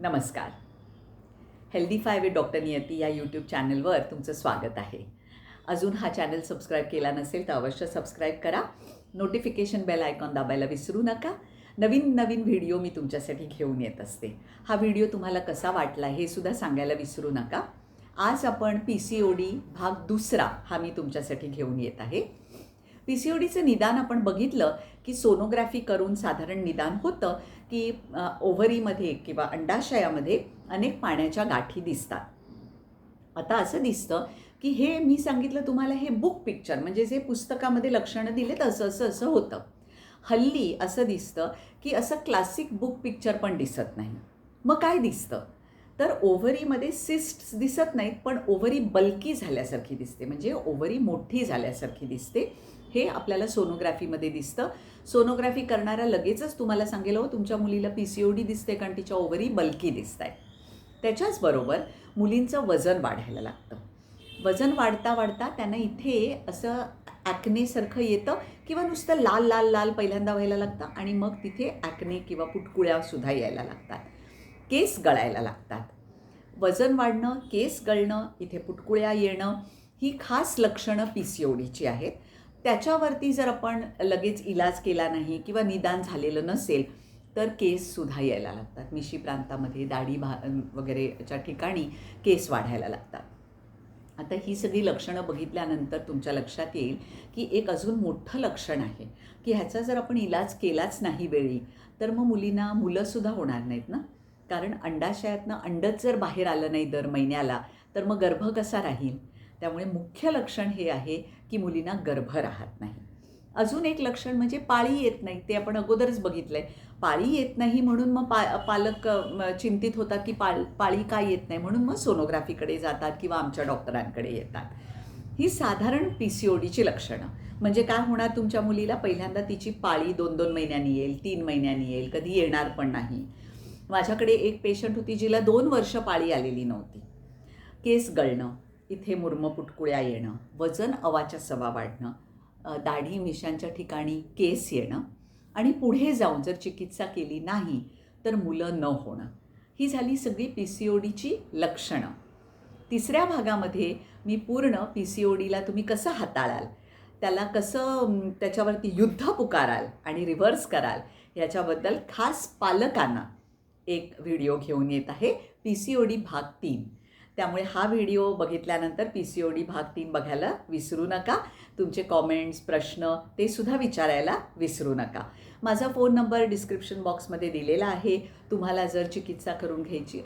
नमस्कार. हेल्दीफाय with doctor नियती या YouTube चॅनलवर तुमचं स्वागत आहे. अजून हा चॅनल सबस्क्राईब केला नसेल तर अवश्य सबस्क्राईब करा. नोटिफिकेशन बेल आयकॉन दाबायला विसरू नका. नवीन नवीन व्हिडिओ मी तुमच्यासाठी घेऊन येत असते. हा व्हिडिओ तुम्हाला कसा वाटला हे सुद्धा सांगायला विसरू नका. आज आपण PCOD भाग दुसरा हा मी तुमच्यासाठी घेऊन येत आहे. PCODचं निदान आपण बघितलं की सोनोग्राफी करून साधारण निदान होतं की ओव्हरीमध्ये किंवा अंडाशयामध्ये अनेक पाण्याच्या गाठी दिसतात. आता असं दिसतं की हे मी सांगितलं तुम्हाला हे बुक पिक्चर म्हणजे जे पुस्तकामध्ये लक्षणं दिलेत असं असं असं होतं. हल्ली असं दिसतं की असं क्लासिक बुक पिक्चर पण दिसत नाही. मग काय दिसतं तर ओव्हरीमध्ये सिस्ट्स दिसत नाहीत पण ओव्हरी बल्की झाल्यासारखी दिसते, म्हणजे ओव्हरी मोठी झाल्यासारखी दिसते. हे आपल्याला सोनोग्राफीमध्ये दिसतं. सोनोग्राफी करणारा लगेचच तुम्हाला सांगेल हो तुमच्या मुलीला PCOD दिसते कारण तिच्या ओव्हरी बल्की दिसत आहे. त्याच्याचबरोबर मुलींचं वजन वाढायला लागतं. वजन वाढता वाढता त्यांना इथे असं ॲक्नेसारखं येतं किंवा नुसतं लाल लाल लाल पहिल्यांदा व्हायला लागतं आणि मग तिथे ॲक्ने किंवा पुटकुळ्यासुद्धा यायला लागतात. केस गळायला लागतात. वजन वाढणं, केस गळणं, इथे पुटकुळ्या येणं ही खास लक्षणं PCODची आहेत. त्याच्यावरती जर आपण लगेच इलाज केला नाही किंवा निदान झालेलं नसेल तर केससुद्धा यायला लागतात. मिशी प्रांतामध्ये दाढी वगैरेच्या ठिकाणी केस वाढायला लागतात. आता ही सगळी लक्षणं बघितल्यानंतर तुमच्या लक्षात येईल की एक अजून मोठं लक्षण आहे की ह्याचा जर आपण इलाज केलाच नाही वेळी तर मग मुलींना मुलंसुद्धा होणार नाहीत ना. कारण अंडाशयातनं अंडच जर बाहेर आलं नाही दर महिन्याला तर मग गर्भ कसा राहील. त्यामुळे मुख्य लक्षण हे आहे की मुलींना गर्भ राहत नाही. अजून एक लक्षण म्हणजे पाळी येत नाही. ते आपण अगोदरच बघितलं आहे. पाळी येत नाही म्हणून मग पालक चिंतित होतात की पाळी का येत नाही, म्हणून मग सोनोग्राफीकडे जातात किंवा आमच्या डॉक्टरांकडे येतात. ही साधारण PCODची लक्षणं. म्हणजे काय होणार तुमच्या मुलीला पहिल्यांदा तिची पाळी 2-2 महिन्यांनी येईल, 3 महिन्यांनी येईल, कधी येणार पण नाही. माझ्याकडे एक पेशंट होती जिला 2 वर्ष पाळी आलेली नव्हती. केस गळणं, इथे मुरमपुटकुळ्या येणं, वजन अवाच्या सवा वाढणं, दाढी मिशांच्या ठिकाणी केस येणं आणि पुढे जाऊन जर चिकित्सा केली नाही तर मुलं न होणं. ही झाली सगळी PCODची लक्षणं. तिसऱ्या भागामध्ये मी पूर्ण PCODला तुम्ही कसं हाताळाल, त्याला कसं त्याच्यावरती युद्ध पुकाराल आणि रिव्हर्स कराल याच्याबद्दल खास पालकांना एक व्हिडिओ घेऊन येत आहे. PCOD भाग 3. त्यामुळे हा व्हिडिओ बघितल्यानंतर PCOD भाग 3 बघायला विसरू नका. तुमचे कॉमेंट्स, प्रश्न ते सुद्धा विचारायला विसरू नका. माझा फोन नंबर डिस्क्रिप्शन बॉक्समध्ये दिलेला आहे. तुम्हाला जर चिकित्सा करून घ्यायची